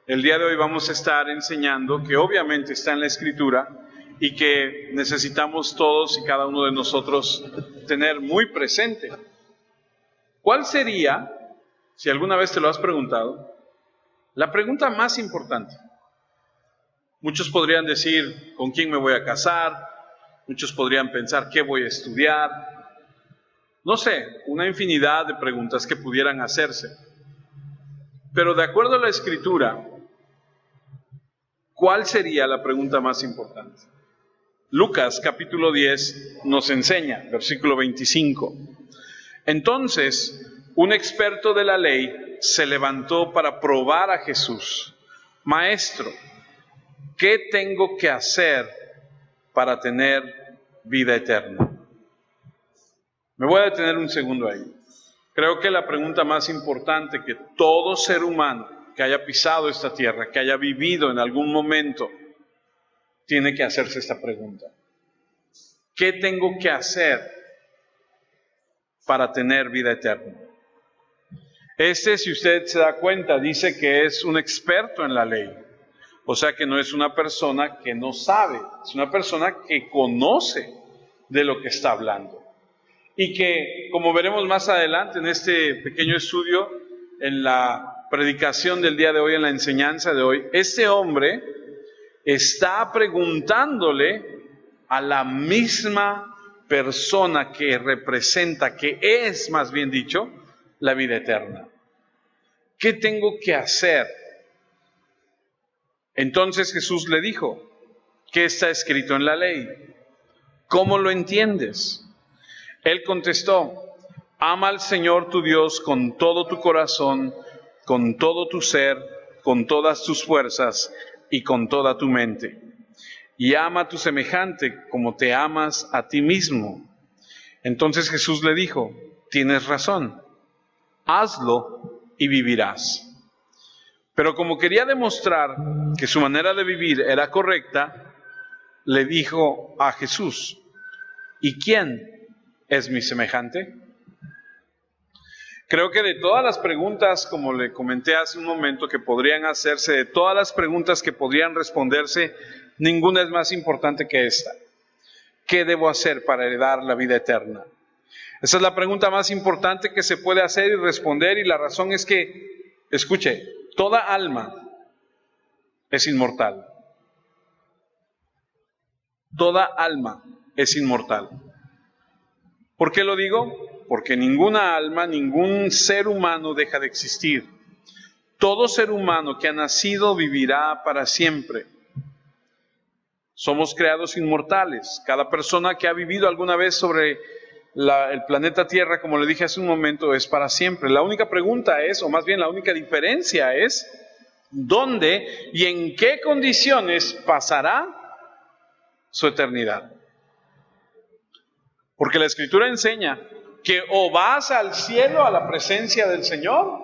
El día de hoy vamos a estar enseñando que obviamente está en la Escritura y que necesitamos todos y cada uno de nosotros tener muy presente. ¿Cuál sería, si alguna vez te lo has preguntado, la pregunta más importante? Muchos podrían decir, ¿con quién me voy a casar? Muchos podrían pensar, ¿qué voy a estudiar? No sé, una infinidad de preguntas que pudieran hacerse. Pero de acuerdo a la Escritura, ¿cuál sería la pregunta más importante? Lucas capítulo 10 nos enseña, versículo 25. Entonces, un experto de la ley se levantó para probar a Jesús. Maestro, ¿qué tengo que hacer para tener vida eterna? Me voy a detener un segundo ahí. Creo que la pregunta más importante que todo ser humano que haya pisado esta tierra, que haya vivido en algún momento, tiene que hacerse esta pregunta. ¿Qué tengo que hacer para tener vida eterna? Si usted se da cuenta, dice que es un experto en la ley. O sea que no es una persona que no sabe, es una persona que conoce de lo que está hablando. Y que, como veremos más adelante en este pequeño estudio, en la predicación del día de hoy, en la enseñanza de hoy, este hombre está preguntándole a la misma persona que representa, que es, más bien dicho, la vida eterna. ¿Qué tengo que hacer? Entonces Jesús le dijo, ¿qué está escrito en la ley? ¿Cómo lo entiendes? Él contestó, ama al Señor tu Dios con todo tu corazón, con todo tu ser, con todas tus fuerzas y con toda tu mente. Y ama a tu semejante como te amas a ti mismo. Entonces Jesús le dijo, tienes razón, hazlo y vivirás. Pero como quería demostrar que su manera de vivir era correcta, le dijo a Jesús, ¿y quién es mi semejante? Creo que de todas las preguntas, como le comenté hace un momento, que podrían hacerse, de todas las preguntas que podrían responderse, ninguna es más importante que esta. ¿Qué debo hacer para heredar la vida eterna? Esa es la pregunta más importante que se puede hacer y responder, y la razón es que, escuche, toda alma es inmortal. Toda alma es inmortal. ¿Por qué lo digo? Porque ninguna alma, ningún ser humano deja de existir. Todo ser humano que ha nacido vivirá para siempre. Somos creados inmortales. Cada persona que ha vivido alguna vez sobre el planeta Tierra, como le dije hace un momento, es para siempre. La única pregunta es, o más bien la única diferencia es, ¿dónde y en qué condiciones pasará su eternidad? Porque la Escritura enseña que o vas al cielo, a la presencia del Señor,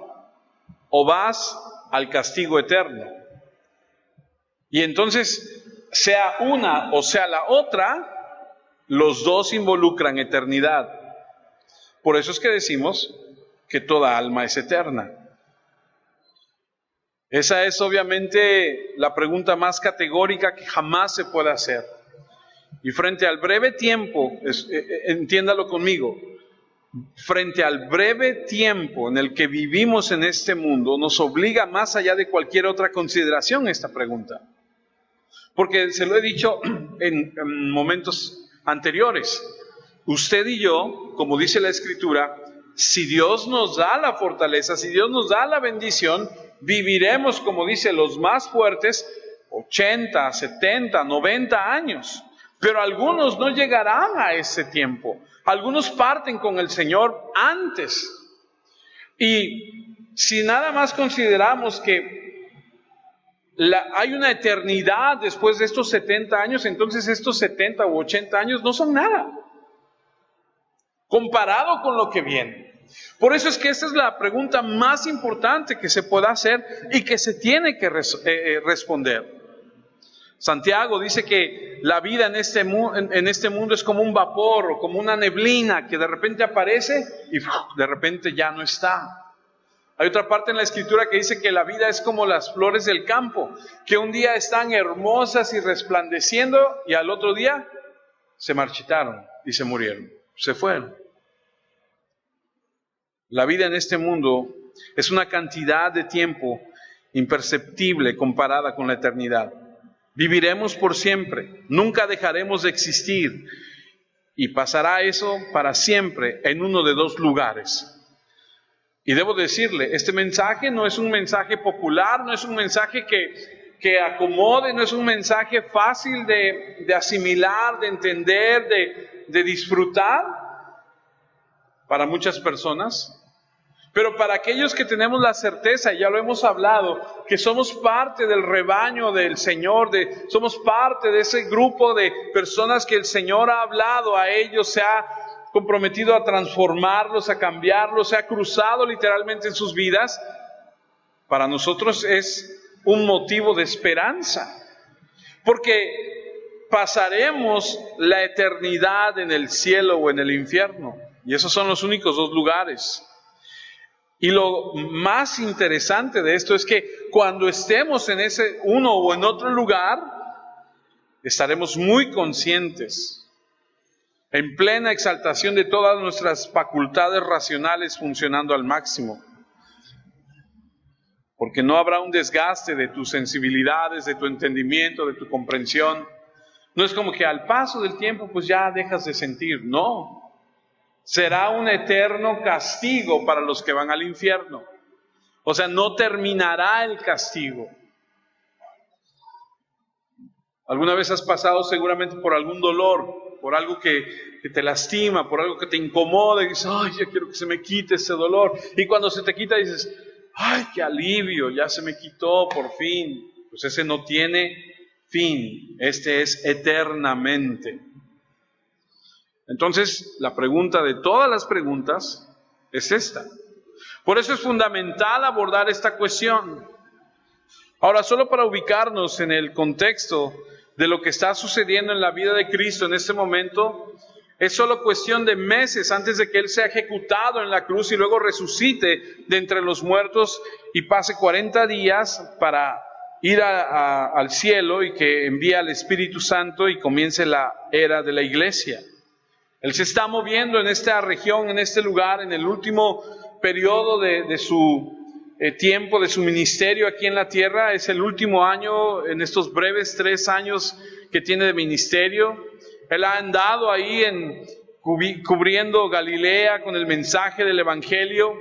o vas al castigo eterno. Y entonces, sea una o sea la otra, los dos involucran eternidad. Por eso es que decimos que toda alma es eterna. Esa es obviamente la pregunta más categórica que jamás se puede hacer. Y frente al breve tiempo, entiéndalo conmigo, frente al breve tiempo en el que vivimos en este mundo, nos obliga más allá de cualquier otra consideración esta pregunta. Porque se lo he dicho en momentos anteriores, usted y yo, como dice la Escritura, si Dios nos da la fortaleza, si Dios nos da la bendición, viviremos, como dice, los más fuertes, 80, 70, 90 años. Pero algunos no llegarán a ese tiempo. Algunos parten con el Señor antes. Y si nada más consideramos que hay una eternidad después de estos 70 años, entonces estos 70 u 80 años no son nada, comparado con lo que viene. Por eso es que esta es la pregunta más importante que se puede hacer y que se tiene que responder. Santiago dice que la vida en este mundo es como un vapor o como una neblina que de repente aparece y de repente ya no está. Hay otra parte en la Escritura que dice que la vida es como las flores del campo, que un día están hermosas y resplandeciendo y al otro día se marchitaron y se murieron, se fueron. La vida en este mundo es una cantidad de tiempo imperceptible comparada con la eternidad. Viviremos por siempre, nunca dejaremos de existir y pasará eso para siempre en uno de dos lugares. Y debo decirle, este mensaje no es un mensaje popular, no es un mensaje que acomode, no es un mensaje fácil de asimilar, de entender, de disfrutar para muchas personas. Pero para aquellos que tenemos la certeza, y ya lo hemos hablado, que somos parte del rebaño del Señor, somos parte de ese grupo de personas que el Señor ha hablado a ellos, se ha comprometido a transformarlos, a cambiarlos, se ha cruzado literalmente en sus vidas, para nosotros es un motivo de esperanza, porque pasaremos la eternidad en el cielo o en el infierno, y esos son los únicos dos lugares. Y lo más interesante de esto es que cuando estemos en ese uno o en otro lugar, estaremos muy conscientes, en plena exaltación de todas nuestras facultades racionales funcionando al máximo. Porque no habrá un desgaste de tus sensibilidades, de tu entendimiento, de tu comprensión. No es como que al paso del tiempo pues ya dejas de sentir, no. Será un eterno castigo para los que van al infierno. O sea, no terminará el castigo. ¿Alguna vez has pasado seguramente por algún dolor, por algo que te lastima, por algo que te incomoda y dices, ay, ya quiero que se me quite ese dolor? Y cuando se te quita dices, ay, qué alivio, ya se me quitó por fin. Pues ese no tiene fin, este es eternamente. Entonces, la pregunta de todas las preguntas es esta. Por eso es fundamental abordar esta cuestión. Ahora, solo para ubicarnos en el contexto de lo que está sucediendo en la vida de Cristo en este momento, es solo cuestión de meses antes de que Él sea ejecutado en la cruz y luego resucite de entre los muertos y pase 40 días para ir al cielo y que envíe al Espíritu Santo y comience la era de la iglesia. Él se está moviendo en esta región, en este lugar, en el último periodo de su tiempo, de su ministerio aquí en la tierra. Es el último año, en estos breves 3 años que tiene de ministerio. Él ha andado ahí cubriendo Galilea con el mensaje del Evangelio.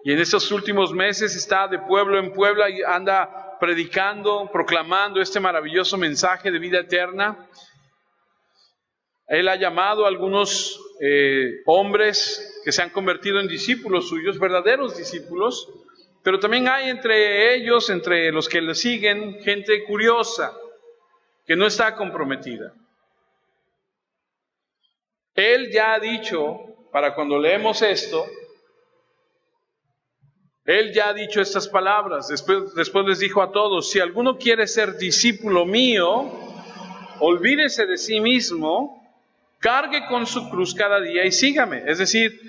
Y en estos últimos meses está de pueblo en pueblo y anda predicando, proclamando este maravilloso mensaje de vida eterna. Él ha llamado a algunos hombres que se han convertido en discípulos suyos, verdaderos discípulos, pero también hay entre ellos, entre los que le siguen, gente curiosa, que no está comprometida. Él ya ha dicho, para cuando leemos esto, Él ya ha dicho estas palabras, después les dijo a todos, si alguno quiere ser discípulo mío, olvídese de sí mismo, cargue con su cruz cada día y sígame. Es decir,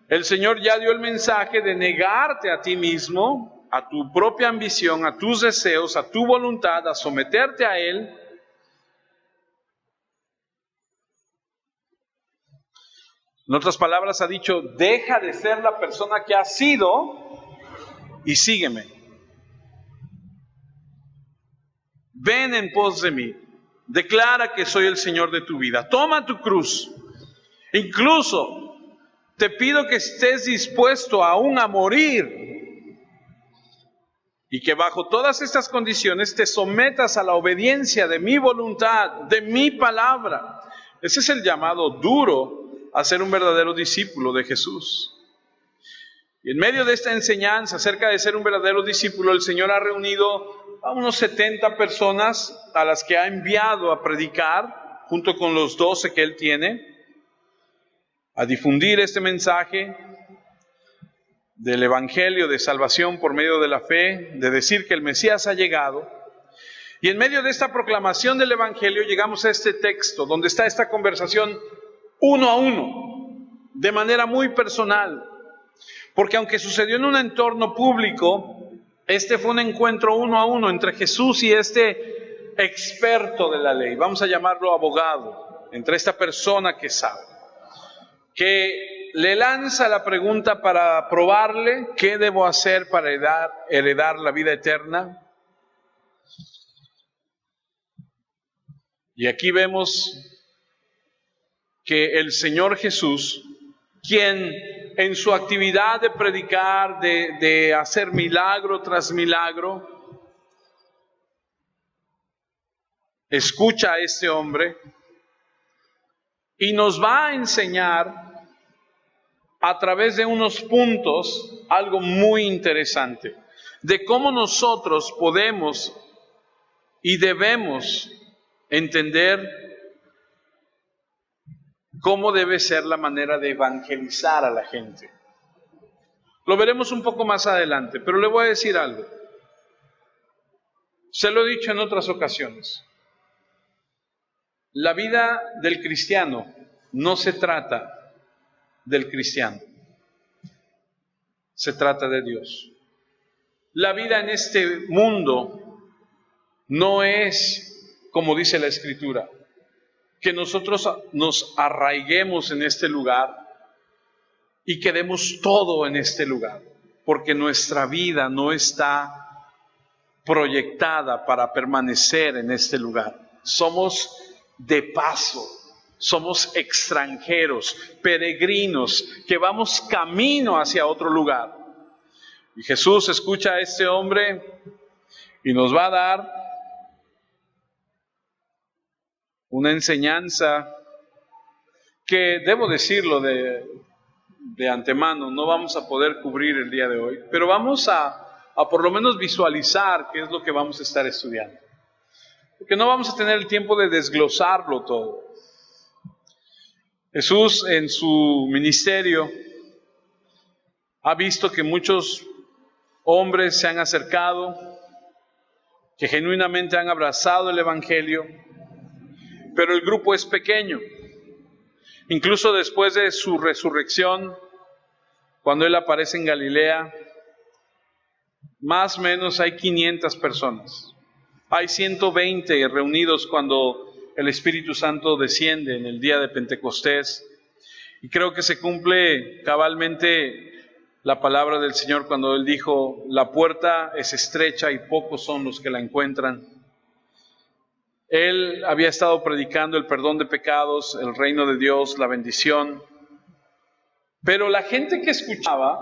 el Señor ya dio el mensaje de negarte a ti mismo, a tu propia ambición, a tus deseos, a tu voluntad, a someterte a Él. En otras palabras ha dicho, deja de ser la persona que has sido y sígueme. Ven en pos de mí. Declara que soy el Señor de tu vida. Toma tu cruz. Incluso te pido que estés dispuesto aún a morir y que bajo todas estas condiciones te sometas a la obediencia de mi voluntad, de mi palabra. Ese es el llamado duro a ser un verdadero discípulo de Jesús. Y en medio de esta enseñanza acerca de ser un verdadero discípulo, el Señor ha reunido a unos 70 personas a las que ha enviado a predicar, junto con los 12 que Él tiene, a difundir este mensaje del Evangelio de salvación por medio de la fe, de decir que el Mesías ha llegado. Y en medio de esta proclamación del Evangelio llegamos a este texto, donde está esta conversación uno a uno, de manera muy personal. Porque aunque sucedió en un entorno público, este fue un encuentro uno a uno entre Jesús y este experto de la ley, vamos a llamarlo abogado, entre esta persona que sabe, que le lanza la pregunta para probarle: ¿qué debo hacer para heredar la vida eterna? Y aquí vemos que el Señor Jesús, quien en su actividad de predicar, de hacer milagro tras milagro, escucha a este hombre y nos va a enseñar a través de unos puntos algo muy interesante, de cómo nosotros podemos y debemos entender cómo debe ser la manera de evangelizar a la gente. Lo veremos un poco más adelante, pero le voy a decir algo. Se lo he dicho en otras ocasiones. La vida del cristiano no se trata del cristiano, se trata de Dios. La vida en este mundo no es, como dice la Escritura, que nosotros nos arraiguemos en este lugar y quedemos todo en este lugar, porque nuestra vida no está proyectada para permanecer en este lugar. Somos de paso, somos extranjeros, peregrinos, que vamos camino hacia otro lugar. Y Jesús escucha a este hombre y nos va a dar una enseñanza que, debo decirlo de antemano, no vamos a poder cubrir el día de hoy, pero vamos a por lo menos visualizar qué es lo que vamos a estar estudiando, porque no vamos a tener el tiempo de desglosarlo todo. Jesús en su ministerio ha visto que muchos hombres se han acercado, que genuinamente han abrazado el Evangelio, pero el grupo es pequeño. Incluso después de su resurrección, cuando Él aparece en Galilea, más o menos hay 500 personas. Hay 120 reunidos cuando el Espíritu Santo desciende en el día de Pentecostés. Y creo que se cumple cabalmente la palabra del Señor cuando Él dijo: la puerta es estrecha y pocos son los que la encuentran. Él había estado predicando el perdón de pecados, el reino de Dios, la bendición. Pero la gente que escuchaba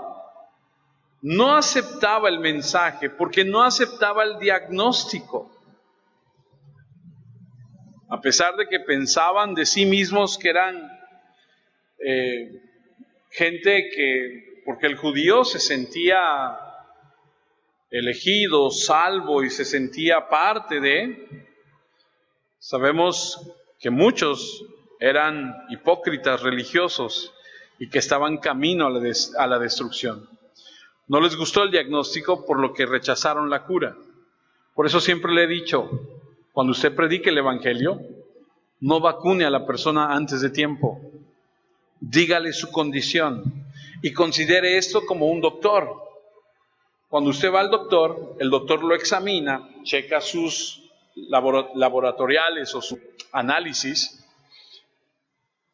no aceptaba el mensaje porque no aceptaba el diagnóstico. A pesar de que pensaban de sí mismos que eran gente que, porque el judío se sentía elegido, salvo y se sentía parte de. Sabemos que muchos eran hipócritas religiosos y que estaban camino a la destrucción. No les gustó el diagnóstico, por lo que rechazaron la cura. Por eso siempre le he dicho, cuando usted predique el Evangelio, no vacune a la persona antes de tiempo. Dígale su condición y considere esto como un doctor. Cuando usted va al doctor, el doctor lo examina, checa sus laboratoriales o su análisis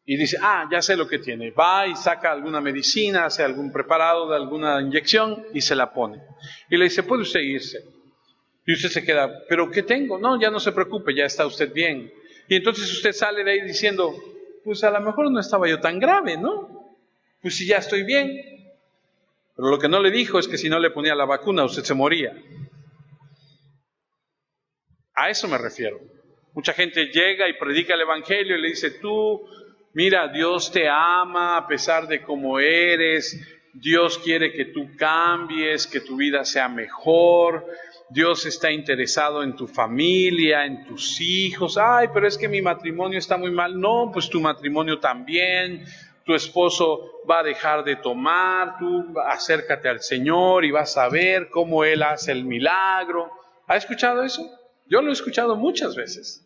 y dice: ya sé lo que tiene. Va y saca alguna medicina, hace algún preparado de alguna inyección y se la pone. Y le dice: puede usted irse. Y usted se queda: ¿pero qué tengo? No, ya no se preocupe, ya está usted bien. Y entonces usted sale de ahí diciendo: pues a lo mejor no estaba yo tan grave, ¿no? Pues si ya estoy bien. Pero lo que no le dijo es que si no le ponía la vacuna, usted se moría. A eso me refiero. Mucha gente llega y predica el Evangelio y le dice: tú, mira, Dios te ama a pesar de cómo eres, Dios quiere que tú cambies, que tu vida sea mejor, Dios está interesado en tu familia, en tus hijos. Ay, pero es que mi matrimonio está muy mal. No, pues tu matrimonio también. Tu esposo va a dejar de tomar, tú acércate al Señor y vas a ver cómo Él hace el milagro. ¿Ha escuchado eso? Yo lo he escuchado muchas veces.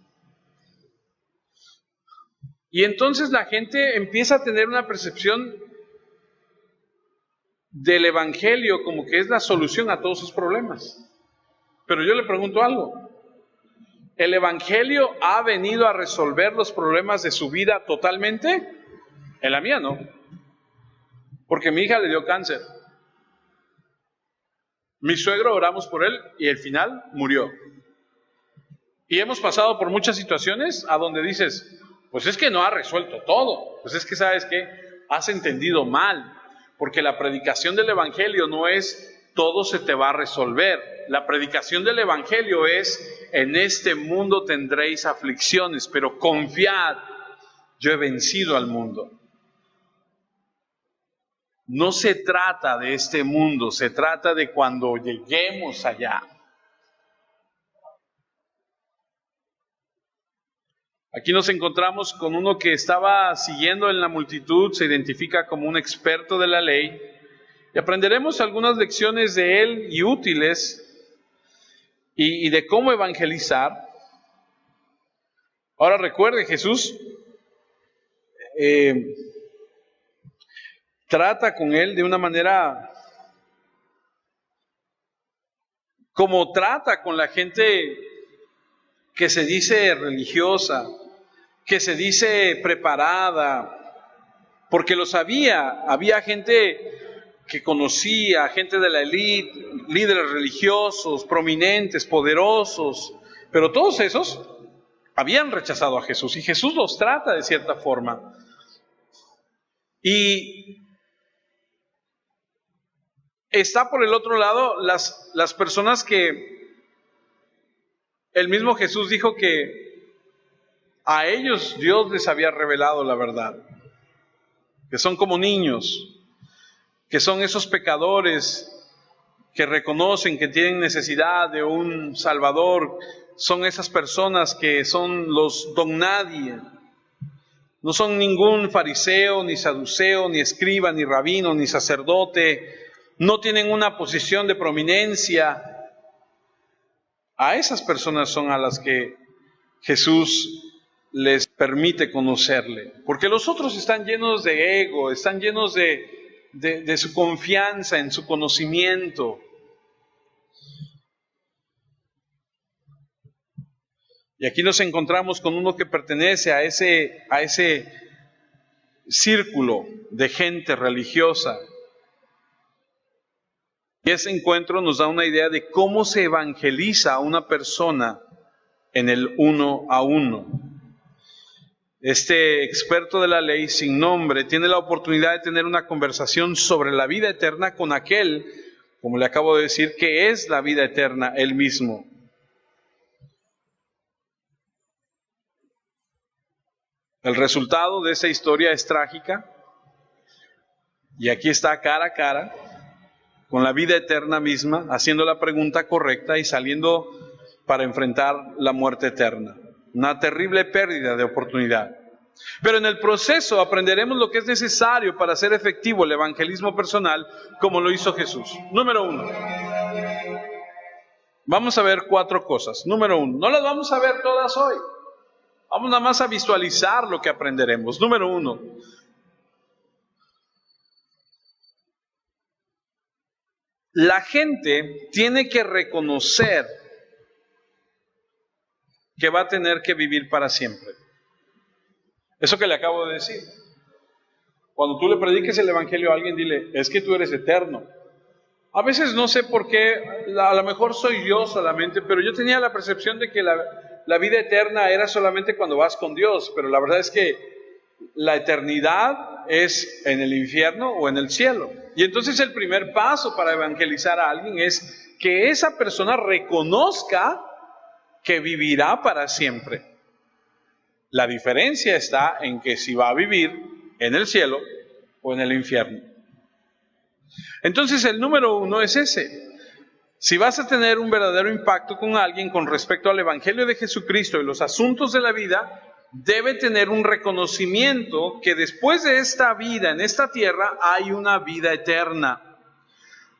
Y entonces la gente empieza a tener una percepción del Evangelio como que es la solución a todos sus problemas. Pero yo le pregunto algo. ¿El Evangelio ha venido a resolver los problemas de su vida totalmente? En la mía no. Porque mi hija le dio cáncer. Mi suegro, oramos por él y al final murió. Y hemos pasado por muchas situaciones a donde dices, pues es que no ha resuelto todo. Pues es que, ¿sabes qué? Has entendido mal. Porque la predicación del Evangelio no es todo se te va a resolver. La predicación del Evangelio es, en este mundo tendréis aflicciones, pero confiad, yo he vencido al mundo. No se trata de este mundo, se trata de cuando lleguemos allá. Aquí nos encontramos con uno que estaba siguiendo en la multitud, se identifica como un experto de la ley, y aprenderemos algunas lecciones de él y útiles, y de cómo evangelizar. Ahora recuerde, Jesús trata con él de una manera como trata con la gente que se dice religiosa, que se dice preparada, porque lo sabía, había gente que conocía, gente de la élite, líderes religiosos, prominentes, poderosos, pero todos esos habían rechazado a Jesús y Jesús los trata de cierta forma. Y está por el otro lado las personas que el mismo Jesús dijo que a ellos Dios les había revelado la verdad, que son como niños, que son esos pecadores que reconocen que tienen necesidad de un Salvador, son esas personas que son los don nadie, no son ningún fariseo, ni saduceo, ni escriba, ni rabino, ni sacerdote, no tienen una posición de prominencia. A esas personas son a las que Jesús les permite conocerle, porque los otros están llenos de ego, están llenos de su confianza en su conocimiento. Y aquí nos encontramos con uno que pertenece a ese círculo de gente religiosa. Y ese encuentro nos da una idea de cómo se evangeliza a una persona en el uno a uno. Este experto de la ley sin nombre tiene la oportunidad de tener una conversación sobre la vida eterna con aquel, como le acabo de decir, que es la vida eterna él mismo. El resultado de esa historia es trágica y aquí está cara a cara con la vida eterna misma, haciendo la pregunta correcta y saliendo para enfrentar la muerte eterna. Una terrible pérdida de oportunidad. Pero en el proceso aprenderemos lo que es necesario para hacer efectivo el evangelismo personal, como lo hizo Jesús. Número 1. Vamos a ver 4 cosas. Número 1. No las vamos a ver todas hoy. Vamos nada más a visualizar lo que aprenderemos. Número 1. La gente tiene que reconocer que va a tener que vivir para siempre. Eso que le acabo de decir. Cuando tú le prediques el evangelio a alguien, dile, es que tú eres eterno. A veces no sé por qué, a lo mejor soy yo solamente, pero yo tenía la percepción de que la vida eterna era solamente cuando vas con Dios, pero la verdad es que la eternidad es en el infierno o en el cielo. Y entonces el primer paso para evangelizar a alguien es que esa persona reconozca que vivirá para siempre. La diferencia está en que si va a vivir en el cielo o en el infierno. Entonces el número 1 es ese. Si vas a tener un verdadero impacto con alguien con respecto al Evangelio de Jesucristo y los asuntos de la vida, debe tener un reconocimiento que después de esta vida en esta tierra hay una vida eterna.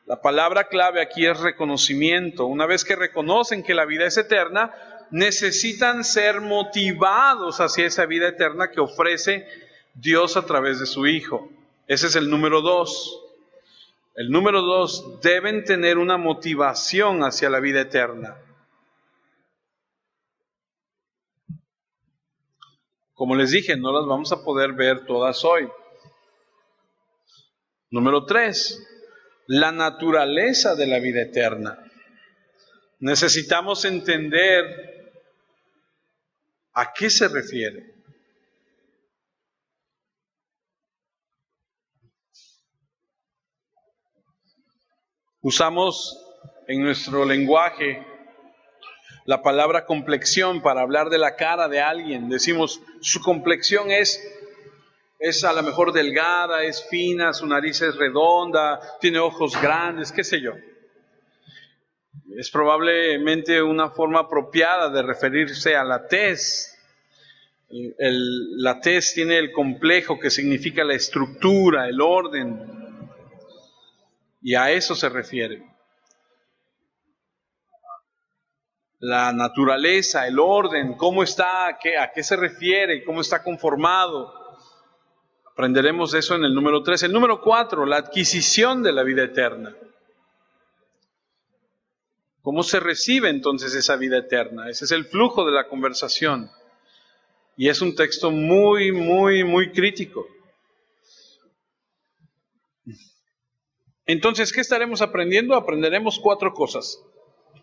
La palabra clave aquí es reconocimiento. Una vez que reconocen que la vida es eterna, necesitan ser motivados hacia esa vida eterna que ofrece Dios a través de su Hijo. Ese es el número 2. El número 2, deben tener una motivación hacia la vida eterna. Como les dije, no las vamos a poder ver todas hoy. Número 3, la naturaleza de la vida eterna. Necesitamos entender a qué se refiere. Usamos en nuestro lenguaje la palabra complexión para hablar de la cara de alguien. Decimos, su complexión es a lo mejor delgada, es fina, su nariz es redonda, tiene ojos grandes, qué sé yo. Es probablemente una forma apropiada de referirse a la tez. La tez tiene el complejo que significa la estructura, el orden, y a eso se refiere. La naturaleza, el orden, cómo está, a qué se refiere, cómo está conformado. Aprenderemos eso en el número 3. El número 4, la adquisición de la vida eterna. ¿Cómo se recibe entonces esa vida eterna? Ese es el flujo de la conversación. Y es un texto muy, muy, muy crítico. Entonces, ¿qué estaremos aprendiendo? Aprenderemos 4 cosas.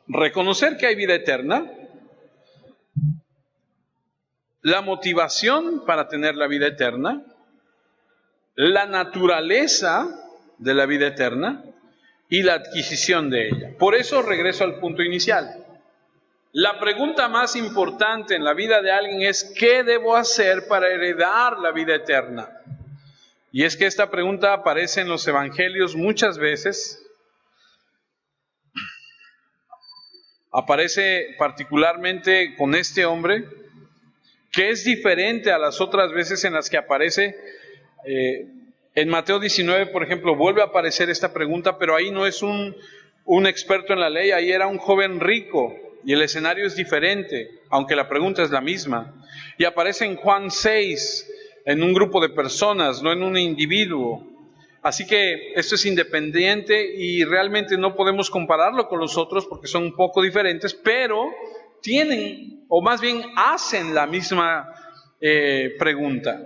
Reconocer que hay vida eterna, la motivación para tener la vida eterna, la naturaleza de la vida eterna y la adquisición de ella. Por eso regreso al punto inicial. La pregunta más importante en la vida de alguien es: ¿qué debo hacer para heredar la vida eterna? Y es que esta pregunta aparece en los evangelios muchas veces. Aparece particularmente con este hombre, que es diferente a las otras veces en las que aparece. En Mateo 19, por ejemplo, vuelve a aparecer esta pregunta, pero ahí no es un experto en la ley, ahí era un joven rico, y el escenario es diferente, aunque la pregunta es la misma. Y aparece en Juan 6, en un grupo de personas, no en un individuo. Así que esto es independiente y realmente no podemos compararlo con los otros porque son un poco diferentes, pero tienen, o más bien hacen la misma pregunta.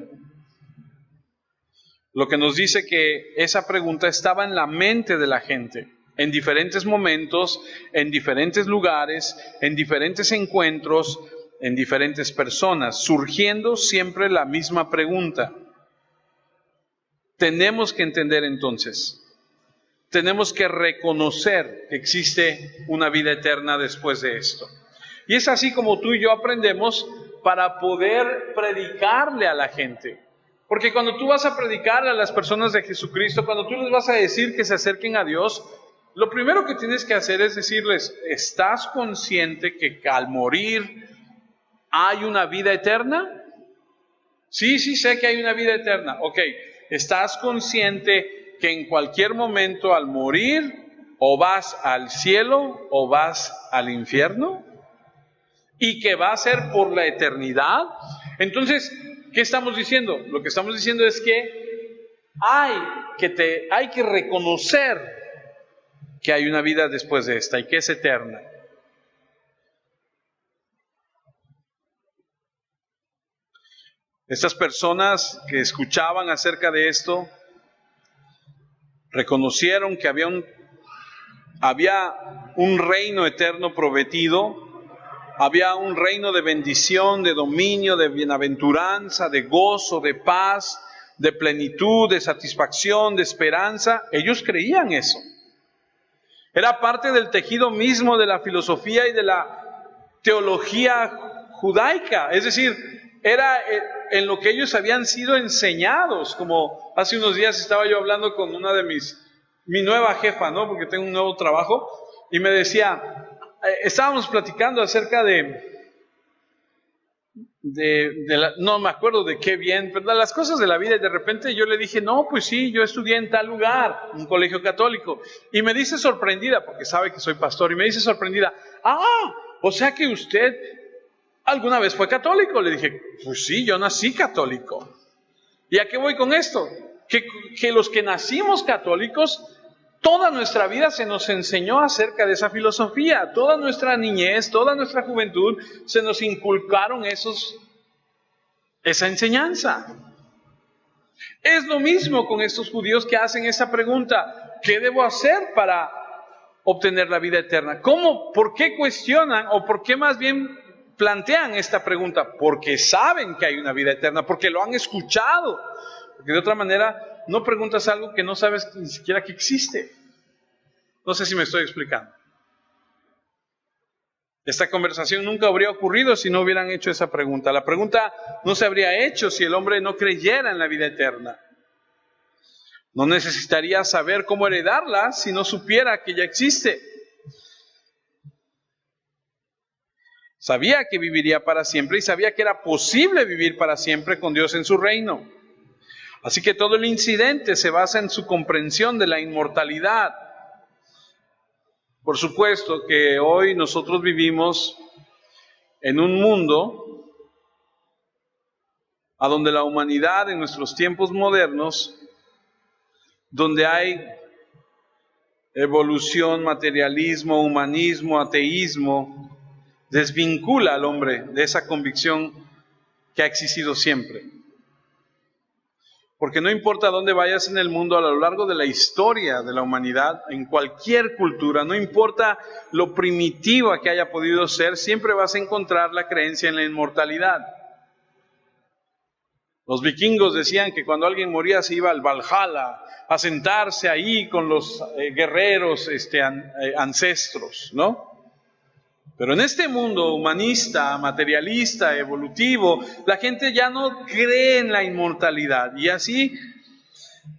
Lo que nos dice que esa pregunta estaba en la mente de la gente, en diferentes momentos, en diferentes lugares, en diferentes encuentros, en diferentes personas, surgiendo siempre la misma pregunta. Tenemos que entender entonces, tenemos que reconocer que existe una vida eterna después de esto. Y es así como tú y yo aprendemos para poder predicarle a la gente. Porque cuando tú vas a predicarle a las personas de Jesucristo, cuando tú les vas a decir que se acerquen a Dios, lo primero que tienes que hacer es decirles: ¿estás consciente que al morir hay una vida eterna? Sí, sé que hay una vida eterna. Ok. ¿Estás consciente que en cualquier momento al morir o vas al cielo o vas al infierno? ¿Y que va a ser por la eternidad? Entonces, ¿qué estamos diciendo? Lo que estamos diciendo es que hay que reconocer que hay una vida después de esta y que es eterna. Estas personas que escuchaban acerca de esto reconocieron que había un reino eterno prometido, había un reino de bendición, de dominio, de bienaventuranza, de gozo, de paz, de plenitud, de satisfacción, de esperanza. Ellos creían eso. Era parte del tejido mismo de la filosofía y de la teología judaica, es decir, era en lo que ellos habían sido enseñados. Como hace unos días estaba yo hablando con una de mi nueva jefa, ¿no? Porque tengo un nuevo trabajo, y me decía, estábamos platicando acerca no me acuerdo de qué bien, pero las cosas de la vida, y de repente yo le dije: no, pues sí, yo estudié en tal lugar, un colegio católico, y me dice sorprendida, porque sabe que soy pastor, y me dice sorprendida: o sea que usted ¿alguna vez fue católico? Le dije: pues sí, yo nací católico. ¿Y a qué voy con esto? Que los que nacimos católicos Toda nuestra vida se nos enseñó acerca de esa filosofía. Toda nuestra niñez, toda nuestra juventud, se nos inculcaron esa enseñanza. Es lo mismo con estos judíos que hacen esa pregunta: ¿qué debo hacer para obtener la vida eterna? ¿Cómo? ¿Por qué cuestionan o por qué más bien plantean esta pregunta? Porque saben que hay una vida eterna, porque lo han escuchado. Porque de otra manera no preguntas algo que no sabes ni siquiera que existe. No sé si me estoy explicando. Esta conversación nunca habría ocurrido si no hubieran hecho esa pregunta. La pregunta no se habría hecho si el hombre no creyera en la vida eterna. No necesitaría saber cómo heredarla si no supiera que ya existe. Sabía que viviría para siempre y sabía que era posible vivir para siempre con Dios en su reino. Así que todo el incidente se basa en su comprensión de la inmortalidad. Por supuesto que hoy nosotros vivimos en un mundo a donde la humanidad en nuestros tiempos modernos, donde hay evolución, materialismo, humanismo, ateísmo, desvincula al hombre de esa convicción que ha existido siempre. Porque no importa dónde vayas en el mundo, a lo largo de la historia de la humanidad, en cualquier cultura, no importa lo primitiva que haya podido ser, siempre vas a encontrar la creencia en la inmortalidad. Los vikingos decían que cuando alguien moría se iba al Valhalla, a sentarse ahí con los guerreros ancestros, ¿no? Pero en este mundo humanista, materialista, evolutivo, la gente ya no cree en la inmortalidad. Y así,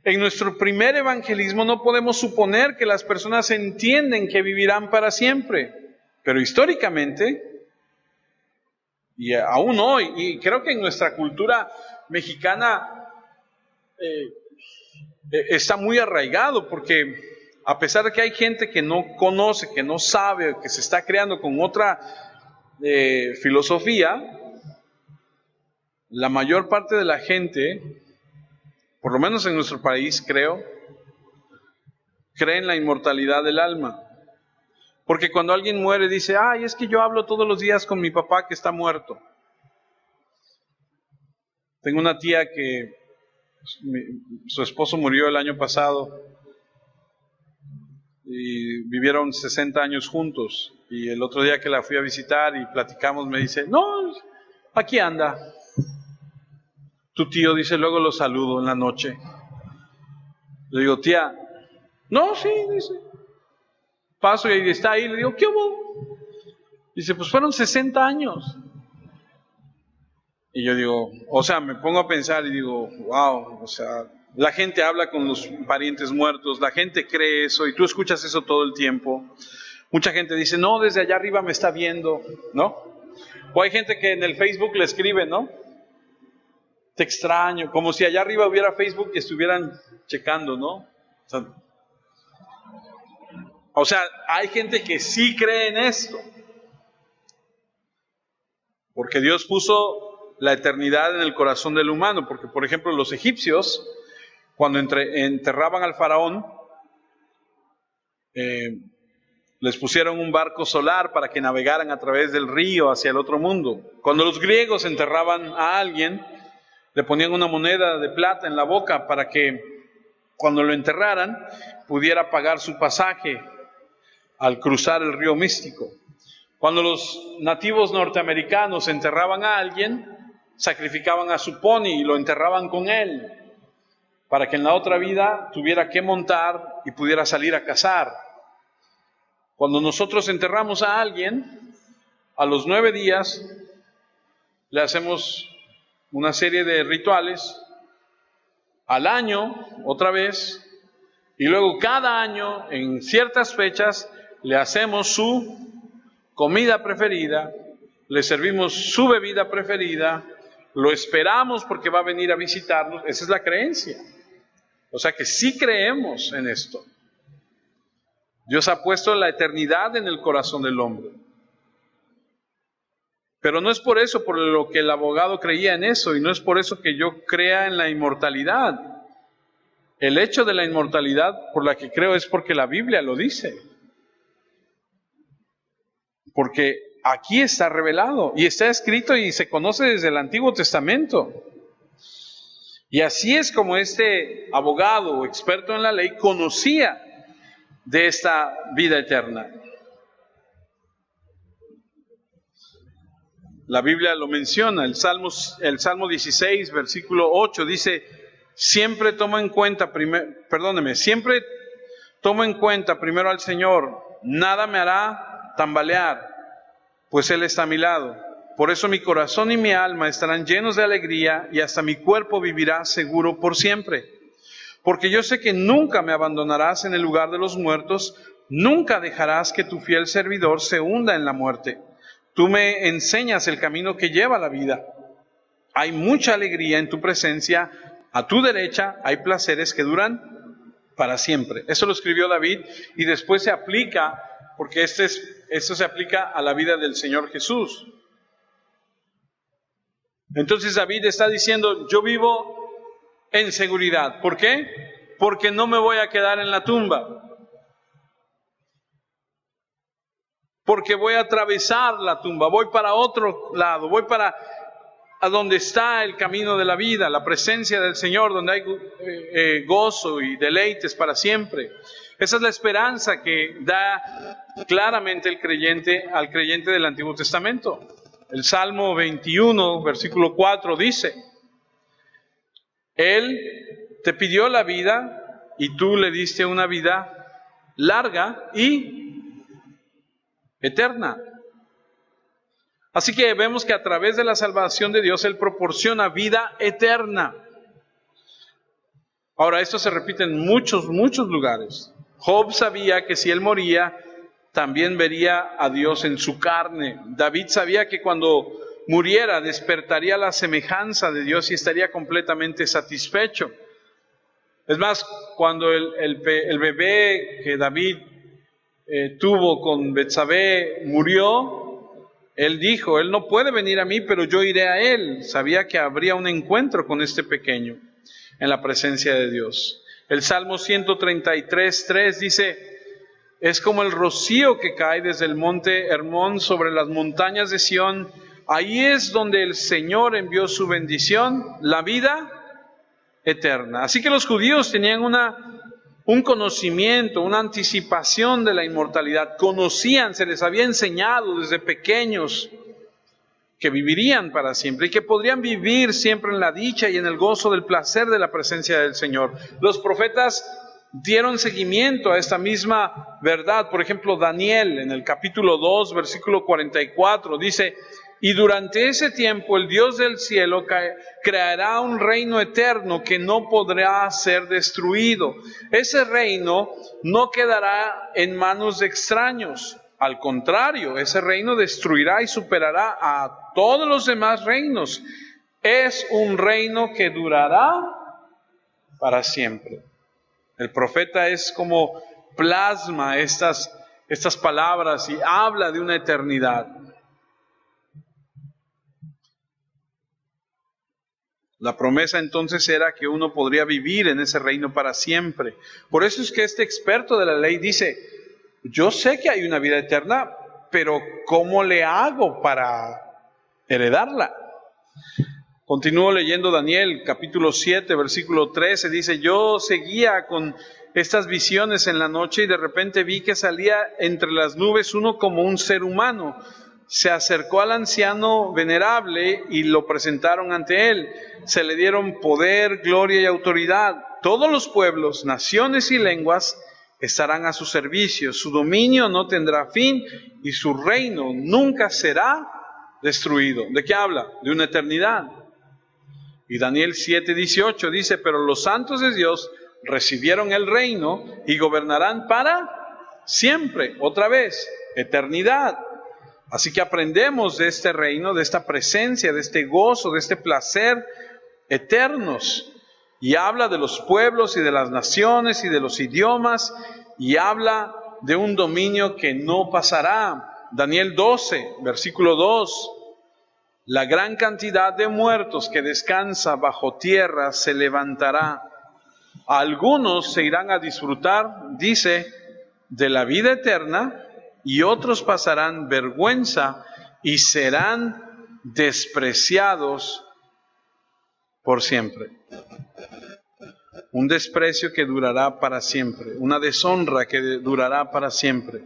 en nuestro primer evangelismo no podemos suponer que las personas entienden que vivirán para siempre. Pero históricamente, y aún hoy, y creo que en nuestra cultura mexicana está muy arraigado, porque a pesar de que hay gente que no conoce, que no sabe, que se está creando con otra filosofía, la mayor parte de la gente, por lo menos en nuestro país creo, cree en la inmortalidad del alma. Porque cuando alguien muere dice: ay, es que yo hablo todos los días con mi papá que está muerto. Tengo una tía que su esposo murió el año pasado y vivieron 60 años juntos, y el otro día que la fui a visitar y platicamos me dice: no, aquí anda tu tío, dice, luego lo saludo en la noche. Le digo: tía, no, sí, dice, paso y ahí está ahí. Le digo: ¿qué hubo? Dice: pues fueron 60 años. Y yo digo, o sea, me pongo a pensar y digo: wow, o sea, la gente habla con los parientes muertos, la gente cree eso y tú escuchas eso todo el tiempo. Mucha gente dice: no, desde allá arriba me está viendo, ¿no? O hay gente que en el Facebook le escribe, ¿no? Te extraño, como si allá arriba hubiera Facebook y estuvieran checando, ¿no? O sea, hay gente que sí cree en esto. Porque Dios puso la eternidad en el corazón del humano. Porque, por ejemplo, los egipcios, cuando enterraban al faraón, les pusieron un barco solar para que navegaran a través del río hacia el otro mundo. Cuando los griegos enterraban a alguien, le ponían una moneda de plata en la boca para que cuando lo enterraran pudiera pagar su pasaje al cruzar el río Místico. Cuando los nativos norteamericanos enterraban a alguien, sacrificaban a su pony y lo enterraban con él, para que en la otra vida tuviera que montar y pudiera salir a cazar. Cuando nosotros enterramos a alguien, a los 9 días le hacemos una serie de rituales, al año otra vez, y luego cada año en ciertas fechas le hacemos su comida preferida, le servimos su bebida preferida, lo esperamos porque va a venir a visitarnos. Esa es la creencia. O sea que sí creemos en esto. Dios ha puesto la eternidad en el corazón del hombre. Pero no es por eso por lo que el abogado creía en eso, y no es por eso que yo crea en la inmortalidad. El hecho de la inmortalidad por la que creo es porque la Biblia lo dice. Porque aquí está revelado y está escrito y se conoce desde el Antiguo Testamento. Y así es como este abogado o experto en la ley conocía de esta vida eterna. La Biblia lo menciona, el Salmo 16, versículo 8 dice: siempre tomo en cuenta primero al Señor, nada me hará tambalear, pues Él está a mi lado. Por eso mi corazón y mi alma estarán llenos de alegría y hasta mi cuerpo vivirá seguro por siempre. Porque yo sé que nunca me abandonarás en el lugar de los muertos, nunca dejarás que tu fiel servidor se hunda en la muerte. Tú me enseñas el camino que lleva a la vida. Hay mucha alegría en tu presencia, a tu derecha hay placeres que duran para siempre. Eso lo escribió David y después se aplica, porque esto se aplica a la vida del Señor Jesús. Entonces David está diciendo: yo vivo en seguridad. ¿Por qué? Porque no me voy a quedar en la tumba. Porque voy a atravesar la tumba, voy para otro lado, voy para a donde está el camino de la vida, la presencia del Señor, donde hay gozo y deleites para siempre. Esa es la esperanza que da claramente el creyente al creyente del Antiguo Testamento. El Salmo 21, versículo 4 dice: Él te pidió la vida y tú le diste una vida larga y eterna. Así que vemos que a través de la salvación de Dios Él proporciona vida eterna. Ahora, esto se repite en muchos lugares. Job sabía que si él moría, también vería a Dios en su carne. David sabía que cuando muriera despertaría la semejanza de Dios y estaría completamente satisfecho. Es más, cuando el bebé que David tuvo con Betsabé murió, él dijo: él no puede venir a mí, pero yo iré a él. Sabía que habría un encuentro con este pequeño en la presencia de Dios. El Salmo 133:3 dice: es como el rocío que cae desde el monte Hermón sobre las montañas de Sión. Ahí es donde el Señor envió su bendición, la vida eterna. Así que los judíos tenían un conocimiento, una anticipación de la inmortalidad. Conocían, se les había enseñado desde pequeños que vivirían para siempre y que podrían vivir siempre en la dicha y en el gozo del placer de la presencia del Señor. Los profetas dieron seguimiento a esta misma verdad. Por ejemplo, Daniel en el capítulo 2, versículo 44 dice: y durante ese tiempo el Dios del cielo creará un reino eterno que no podrá ser destruido. Ese reino no quedará en manos de extraños. Al contrario, ese reino destruirá y superará a todos los demás reinos. Es un reino que durará para siempre. El profeta es como plasma estas palabras y habla de una eternidad. La promesa entonces era que uno podría vivir en ese reino para siempre. Por eso es que este experto de la ley dice: yo sé que hay una vida eterna, pero ¿cómo le hago para heredarla? Continúo leyendo Daniel, capítulo 7, versículo 13, dice: yo seguía con estas visiones en la noche y de repente vi que salía entre las nubes uno como un ser humano. Se acercó al anciano venerable y lo presentaron ante él. Se le dieron poder, gloria y autoridad. Todos los pueblos, naciones y lenguas estarán a su servicio. Su dominio no tendrá fin y su reino nunca será destruido. ¿De qué habla? De una eternidad. Y Daniel 7:18 dice: pero los santos de Dios recibieron el reino y gobernarán para siempre. Otra vez, eternidad. Así que aprendemos de este reino, de esta presencia, de este gozo, de este placer eternos. Y habla de los pueblos y de las naciones y de los idiomas, y habla de un dominio que no pasará. Daniel 12, versículo 2. La gran cantidad de muertos que descansa bajo tierra se levantará. Algunos se irán a disfrutar, dice, de la vida eterna, y otros pasarán vergüenza y serán despreciados por siempre. Un desprecio que durará para siempre, una deshonra que durará para siempre.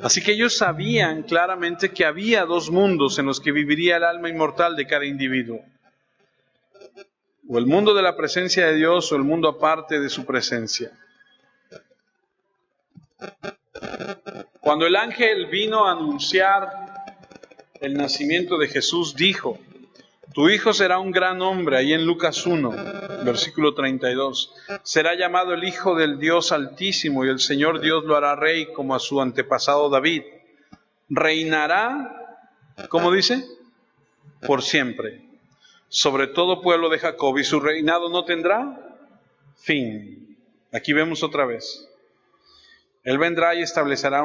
Así que ellos sabían claramente que había dos mundos en los que viviría el alma inmortal de cada individuo. O el mundo de la presencia de Dios o el mundo aparte de su presencia. Cuando el ángel vino a anunciar el nacimiento de Jesús, dijo: tu hijo será un gran hombre, ahí en Lucas 1, versículo 32. Será llamado el Hijo del Dios Altísimo, y el Señor Dios lo hará rey como a su antepasado David. Reinará, ¿cómo dice? Por siempre, sobre todo pueblo de Jacob, y su reinado no tendrá fin. Aquí vemos otra vez. Él vendrá y establecerá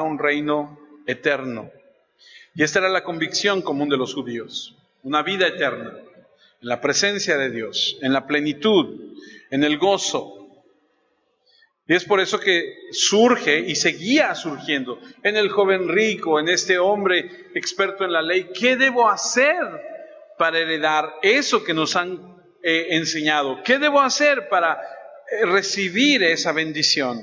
un reino eterno. Y esta era la convicción común de los judíos: una vida eterna, en la presencia de Dios, en la plenitud, en el gozo. Y es por eso que surge y seguía surgiendo en el joven rico, en este hombre experto en la ley: ¿qué debo hacer para heredar eso que nos han enseñado? ¿Qué debo hacer para recibir esa bendición?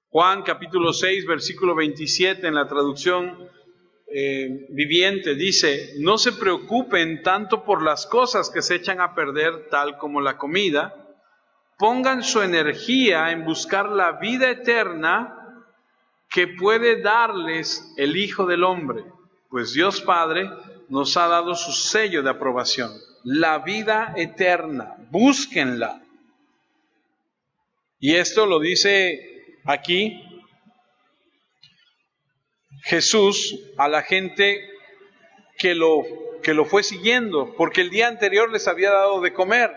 Juan capítulo 6, versículo 27, en la traducción viviente, dice: no se preocupen tanto por las cosas que se echan a perder, tal como la comida. Pongan su energía en buscar la vida eterna que puede darles el Hijo del Hombre, pues Dios Padre nos ha dado su sello de aprobación. La vida eterna, búsquenla. Y esto lo dice aquí Jesús a la gente que lo fue siguiendo, porque el día anterior les había dado de comer.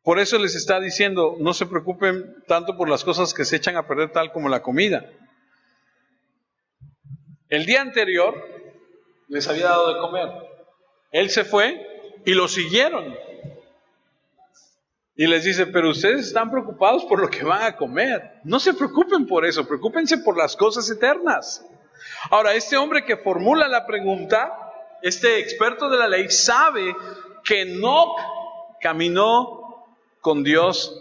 Por eso les está diciendo: no se preocupen tanto por las cosas que se echan a perder, tal como la comida. El día anterior les había dado de comer. Él se fue y lo siguieron. Y les dice: pero ustedes están preocupados por lo que van a comer. No se preocupen por eso, preocúpense por las cosas eternas. Ahora, este hombre que formula la pregunta, este experto de la ley, sabe que Enoc caminó con Dios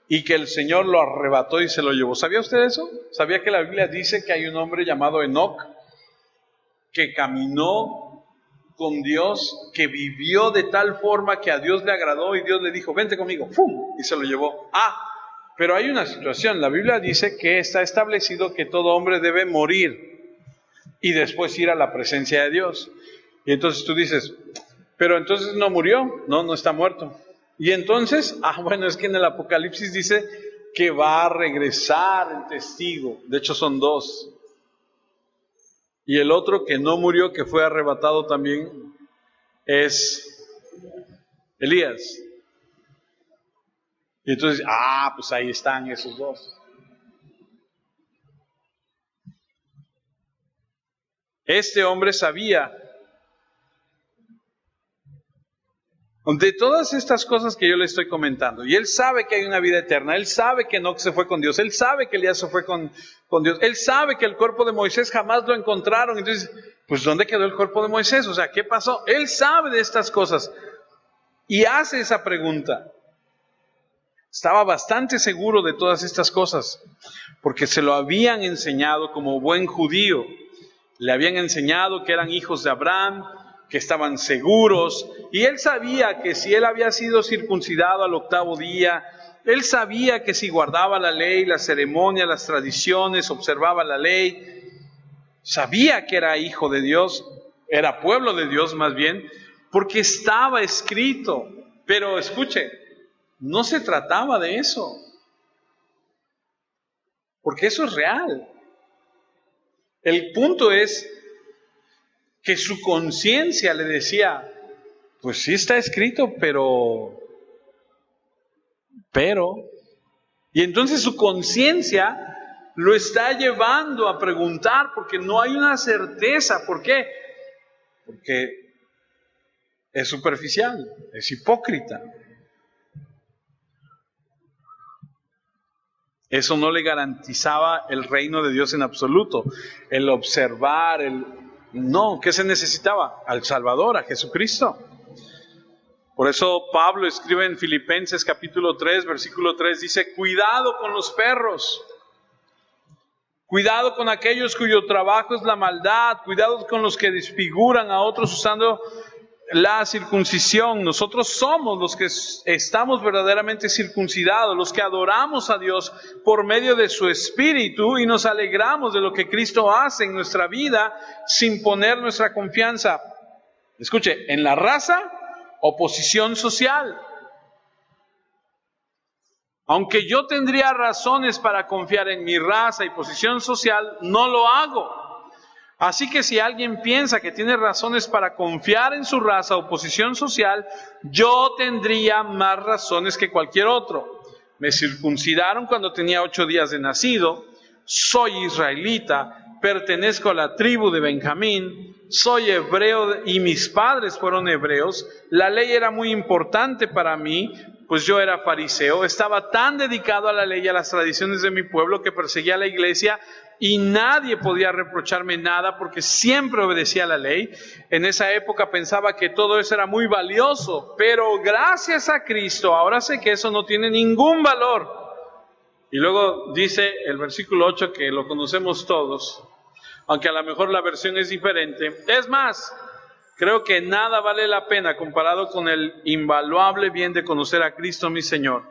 y que el Señor lo arrebató y se lo llevó. ¿Sabía usted eso? ¿Sabía que la Biblia dice que hay un hombre llamado Enoc que caminó con Dios, que vivió de tal forma que a Dios le agradó y Dios le dijo: vente conmigo, ¡fum!, y se lo llevó? Pero hay una situación. La Biblia dice que está establecido que todo hombre debe morir y después ir a la presencia de Dios. Y entonces tú dices: pero entonces no murió. No está muerto. Y entonces, bueno, es que en el Apocalipsis dice que va a regresar el testigo. De hecho son dos. Y el otro que no murió, que fue arrebatado también, es Elías. Y entonces, pues ahí están esos dos. Este hombre sabía de todas estas cosas que yo le estoy comentando, y él sabe que hay una vida eterna, él sabe que Enoc se fue con Dios, él sabe que Elías se fue con Dios, él sabe que el cuerpo de Moisés jamás lo encontraron. Entonces, pues ¿dónde quedó el cuerpo de Moisés? O sea, ¿qué pasó? Él sabe de estas cosas y hace esa pregunta. Estaba bastante seguro de todas estas cosas, porque se lo habían enseñado como buen judío. Le habían enseñado que eran hijos de Abraham, que estaban seguros, y él sabía que si él había sido circuncidado al 8º día, él sabía que si guardaba la ley, la ceremonia, las tradiciones, observaba la ley, sabía que era hijo de Dios, era pueblo de Dios más bien, porque estaba escrito. Pero escuche, no se trataba de eso, porque eso es real. El punto es que su conciencia le decía: pues sí está escrito, pero, y entonces su conciencia lo está llevando a preguntar porque no hay una certeza. ¿Por qué? Porque es superficial, es hipócrita. Eso no le garantizaba el reino de Dios en absoluto. El observar, no, ¿qué se necesitaba? Al Salvador, a Jesucristo. Por eso Pablo escribe en Filipenses capítulo 3, versículo 3, dice, cuidado con los perros, cuidado con aquellos cuyo trabajo es la maldad, cuidado con los que desfiguran a otros usando la circuncisión. Nosotros somos los que estamos verdaderamente circuncidados, los que adoramos a Dios por medio de su Espíritu y nos alegramos de lo que Cristo hace en nuestra vida sin poner nuestra confianza, escuche, en la raza o posición social. Aunque yo tendría razones para confiar en mi raza y posición social, no lo hago. Así que si alguien piensa que tiene razones para confiar en su raza o posición social, yo tendría más razones que cualquier otro. Me circuncidaron cuando tenía 8 días de nacido, soy israelita, pertenezco a la tribu de Benjamín, soy hebreo y mis padres fueron hebreos. La ley era muy importante para mí, pues yo era fariseo, estaba tan dedicado a la ley y a las tradiciones de mi pueblo que perseguía a la iglesia y nadie podía reprocharme nada porque siempre obedecía a la ley. En esa época pensaba que todo eso era muy valioso, pero gracias a Cristo ahora sé que eso no tiene ningún valor. Y luego dice el versículo 8 que lo conocemos todos, aunque a lo mejor la versión es diferente. Es más, creo que nada vale la pena comparado con el invaluable bien de conocer a Cristo mi Señor.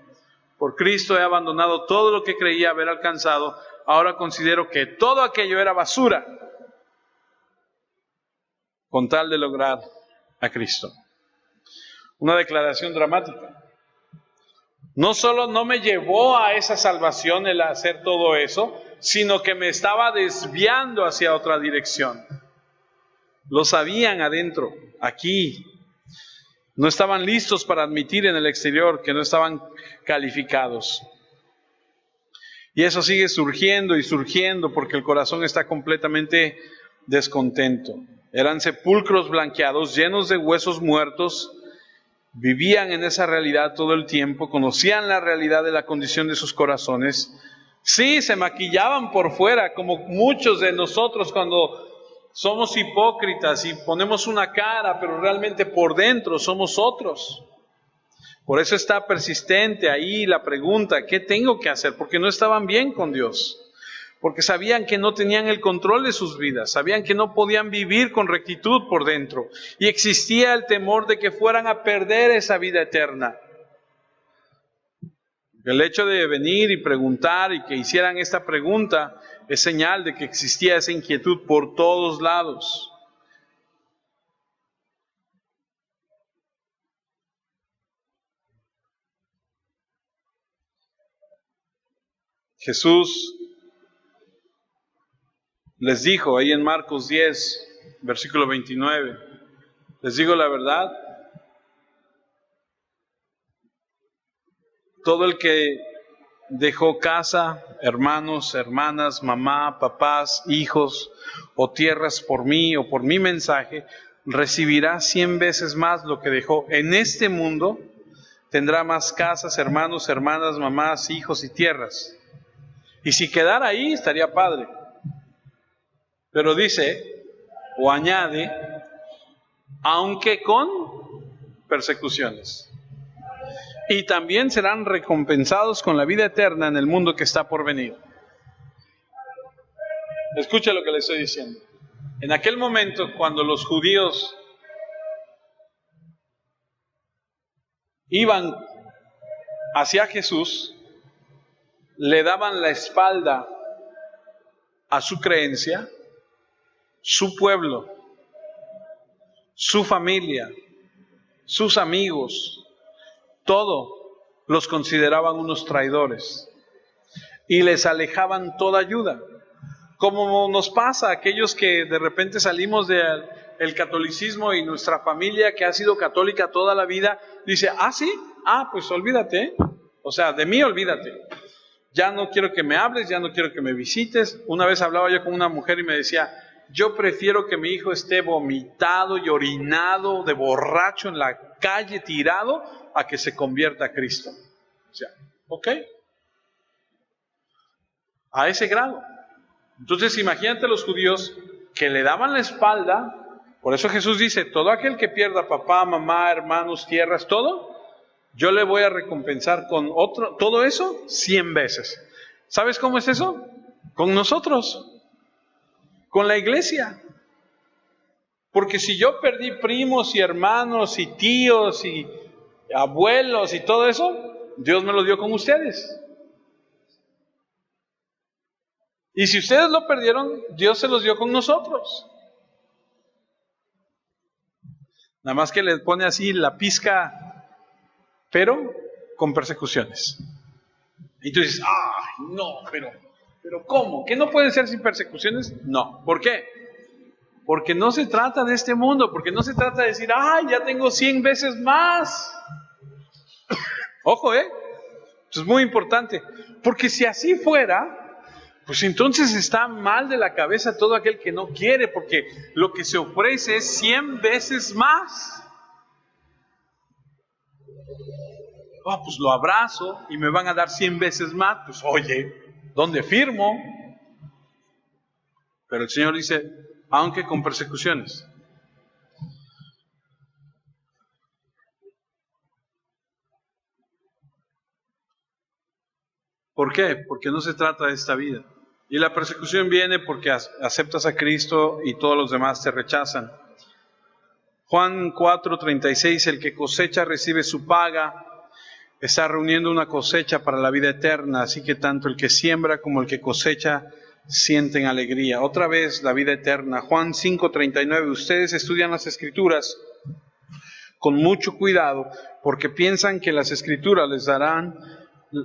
Por Cristo he abandonado todo lo que creía haber alcanzado. Ahora considero que todo aquello era basura con tal de lograr a Cristo. Una declaración dramática. No solo no me llevó a esa salvación el hacer todo eso, sino que me estaba desviando hacia otra dirección. Lo sabían adentro, aquí. No estaban listos para admitir en el exterior que no estaban calificados. Y eso sigue surgiendo y surgiendo porque el corazón está completamente descontento. Eran sepulcros blanqueados, llenos de huesos muertos. Vivían en esa realidad todo el tiempo, conocían la realidad de la condición de sus corazones. Sí, se maquillaban por fuera, como muchos de nosotros cuando somos hipócritas y ponemos una cara, pero realmente por dentro somos otros. Por eso está persistente ahí la pregunta, ¿qué tengo que hacer? Porque no estaban bien con Dios. Porque sabían que no tenían el control de sus vidas, sabían que no podían vivir con rectitud por dentro. Y existía el temor de que fueran a perder esa vida eterna. El hecho de venir y preguntar y que hicieran esta pregunta es señal de que existía esa inquietud por todos lados. Jesús les dijo ahí en Marcos 10, versículo 29, les digo la verdad, todo el que dejó casa, hermanos, hermanas, mamá, papás, hijos o tierras por mí o por mi mensaje, recibirá 100 veces más lo que dejó en este mundo, tendrá más casas, hermanos, hermanas, mamás, hijos y tierras. Y si quedara ahí, estaría padre. Pero dice, o añade, aunque con persecuciones. Y también serán recompensados con la vida eterna en el mundo que está por venir. Escucha lo que le estoy diciendo. En aquel momento, cuando los judíos iban hacia Jesús, le daban la espalda a su creencia, su pueblo, su familia, sus amigos, todo los consideraban unos traidores y les alejaban toda ayuda. Como nos pasa a aquellos que de repente salimos del catolicismo y nuestra familia que ha sido católica toda la vida dice, ¿ah, sí? Ah, pues olvídate, o sea, de mí olvídate. ya no quiero que me hables, ya no quiero que me visites. Una vez hablaba yo con una mujer y me decía, yo prefiero que mi hijo esté vomitado y orinado de borracho en la calle tirado a que se convierta a Cristo. O sea, ¿ok? A ese grado. Entonces imagínate los judíos que le daban la espalda. Por eso Jesús dice, todo aquel que pierda papá, mamá, hermanos, tierras, todo, yo le voy a recompensar con todo eso 100 veces. ¿Sabes cómo es eso? Con nosotros, con la iglesia. Porque si yo perdí primos y hermanos y tíos y abuelos y todo eso, Dios me lo dio con ustedes. Y si ustedes lo perdieron, Dios se los dio con nosotros. Nada más que les pone así la pizca, pero con persecuciones. Y tú dices, ¡ay, no! Pero ¿cómo? ¿Que no pueden ser sin persecuciones? No. ¿Por qué? Porque no se trata de este mundo, porque no se trata de decir, ¡ay, ya tengo 100 veces más! Ojo, esto es muy importante. Porque si así fuera, pues entonces está mal de la cabeza todo aquel que no quiere, porque lo que se ofrece es 100 veces más. Pues lo abrazo y me van a dar 100 veces más. Pues oye, ¿dónde firmo? Pero el Señor dice, aunque con persecuciones. ¿Por qué? Porque no se trata de esta vida. Y la persecución viene porque aceptas a Cristo y todos los demás te rechazan. Juan 4:36, el que cosecha recibe su paga, está reuniendo una cosecha para la vida eterna, así que tanto el que siembra como el que cosecha sienten alegría. Otra vez la vida eterna. Juan 5:39, ustedes estudian las Escrituras con mucho cuidado porque piensan que las Escrituras les darán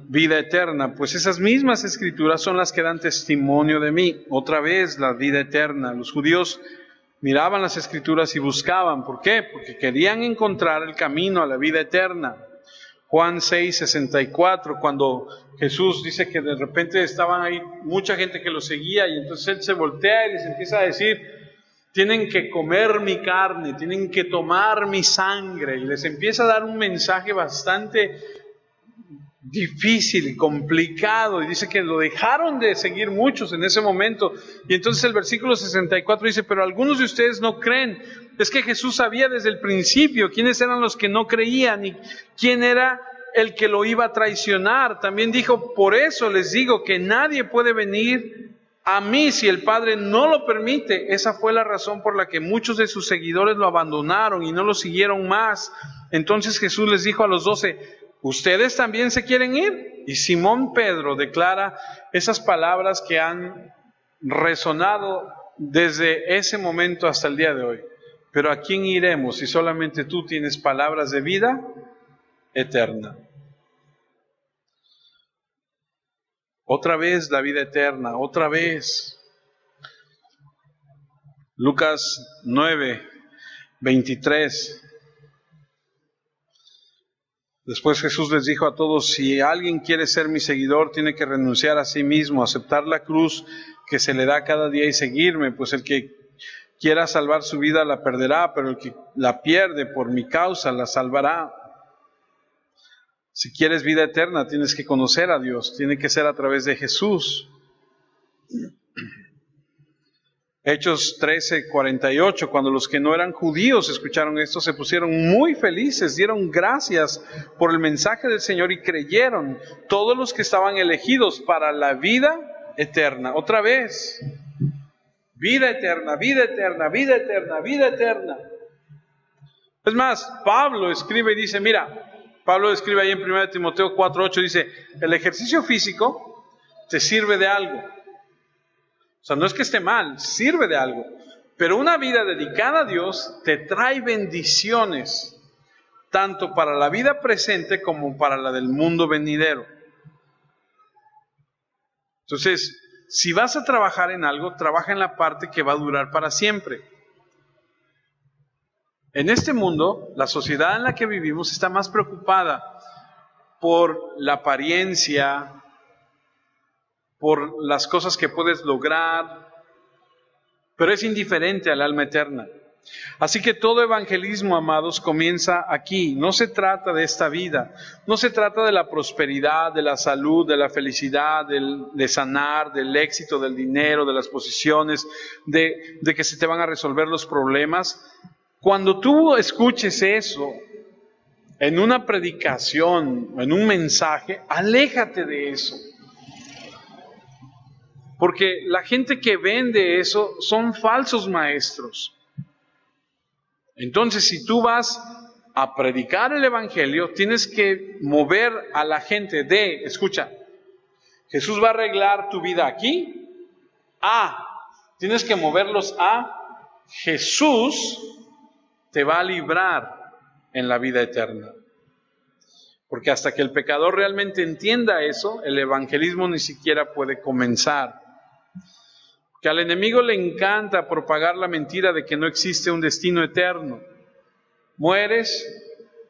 vida eterna, pues esas mismas Escrituras son las que dan testimonio de mí. Otra vez la vida eterna. Los judíos miraban las Escrituras y buscaban. ¿Por qué? Porque querían encontrar el camino a la vida eterna. Juan 6:64, cuando Jesús dice que de repente estaban ahí mucha gente que lo seguía y entonces Él se voltea y les empieza a decir, tienen que comer mi carne, tienen que tomar mi sangre, y les empieza a dar un mensaje bastante difícil y complicado, y dice que lo dejaron de seguir muchos en ese momento. Y entonces el versículo 64 dice, pero algunos de ustedes no creen. Es que Jesús sabía desde el principio quiénes eran los que no creían y quién era el que lo iba a traicionar. También dijo, por eso les digo que nadie puede venir a mí si el Padre no lo permite. Esa fue la razón por la que muchos de sus seguidores lo abandonaron y no lo siguieron más. Entonces Jesús les dijo a los 12, ¿ustedes también se quieren ir? Y Simón Pedro declara esas palabras que han resonado desde ese momento hasta el día de hoy. Pero ¿a quién iremos si solamente tú tienes palabras de vida eterna? Otra vez la vida eterna, otra vez. Lucas 9:23. Después Jesús les dijo a todos, si alguien quiere ser mi seguidor, tiene que renunciar a sí mismo, aceptar la cruz que se le da cada día y seguirme, pues el que quiera salvar su vida la perderá, pero el que la pierde por mi causa la salvará. Si quieres vida eterna, tienes que conocer a Dios, tiene que ser a través de Jesús. Hechos 13:48, cuando los que no eran judíos escucharon esto, se pusieron muy felices, dieron gracias por el mensaje del Señor y creyeron, todos los que estaban elegidos para la vida eterna. Otra vez, vida eterna, vida eterna, vida eterna, vida eterna. Es más, Pablo escribe y dice, mira, Pablo escribe ahí en 1 Timoteo 4:8, dice, el ejercicio físico te sirve de algo. O sea, no es que esté mal, sirve de algo. Pero una vida dedicada a Dios te trae bendiciones, tanto para la vida presente como para la del mundo venidero. Entonces, si vas a trabajar en algo, trabaja en la parte que va a durar para siempre. En este mundo, la sociedad en la que vivimos está más preocupada por la apariencia, por las cosas que puedes lograr, pero es indiferente al alma eterna. Así que todo evangelismo, amados, comienza aquí. No se trata de esta vida, no se trata de la prosperidad, de la salud, de la felicidad, de sanar, del éxito, del dinero, de las posiciones, de que se te van a resolver los problemas. Cuando tú escuches eso en una predicación, en un mensaje, aléjate de eso. Porque la gente que vende eso son falsos maestros. Entonces, si tú vas a predicar el evangelio, tienes que mover a la gente escucha, Jesús va a arreglar tu vida aquí, tienes que moverlos a Jesús te va a librar en la vida eterna. Porque hasta que el pecador realmente entienda eso, el evangelismo ni siquiera puede comenzar. Que al enemigo le encanta propagar la mentira de que no existe un destino eterno. Mueres,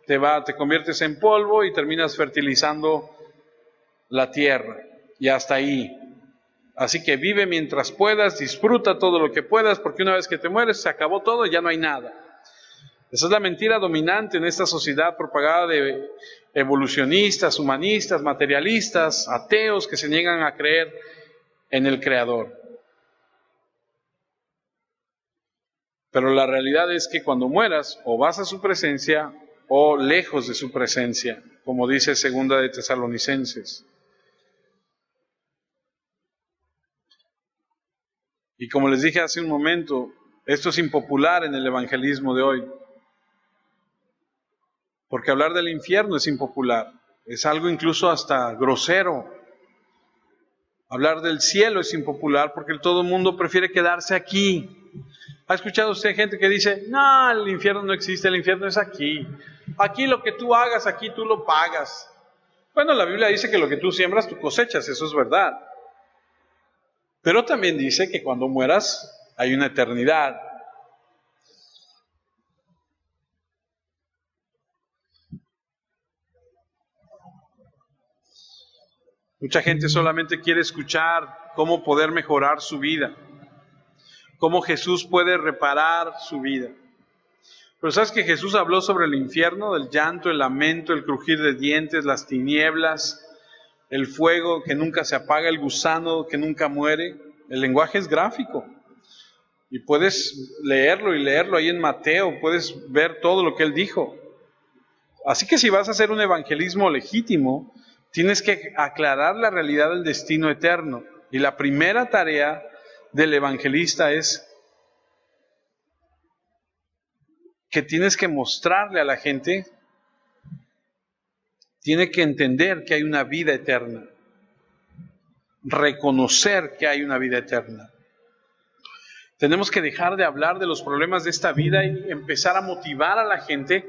te conviertes en polvo y terminas fertilizando la tierra. Y hasta ahí. Así que vive mientras puedas, disfruta todo lo que puedas, porque una vez que te mueres se acabó todo y ya no hay nada. Esa es la mentira dominante en esta sociedad propagada de evolucionistas, humanistas, materialistas, ateos que se niegan a creer en el Creador. Pero la realidad es que cuando mueras, o vas a su presencia, o lejos de su presencia, como dice 2 de Tesalonicenses. Y como les dije hace un momento, esto es impopular en el evangelismo de hoy. Porque hablar del infierno es impopular, es algo incluso hasta grosero. Hablar del cielo es impopular porque todo el mundo prefiere quedarse aquí. ¿Ha escuchado usted gente que dice, no, el infierno no existe, el infierno es aquí? Aquí lo que tú hagas, aquí tú lo pagas. Bueno, la Biblia dice que lo que tú siembras, tú cosechas, eso es verdad. Pero también dice que cuando mueras hay una eternidad. Mucha gente solamente quiere escuchar cómo poder mejorar su vida, cómo Jesús puede reparar su vida. Pero ¿sabes que Jesús habló sobre el infierno, del llanto, el lamento, el crujir de dientes, las tinieblas, el fuego que nunca se apaga, el gusano que nunca muere? El lenguaje es gráfico. Y puedes leerlo ahí en Mateo, puedes ver todo lo que él dijo. Así que si vas a hacer un evangelismo legítimo, tienes que aclarar la realidad del destino eterno. Y la primera tarea del evangelista es que tienes que mostrarle a la gente, tiene que entender que hay una vida eterna, reconocer que hay una vida eterna. Tenemos que dejar de hablar de los problemas de esta vida y empezar a motivar a la gente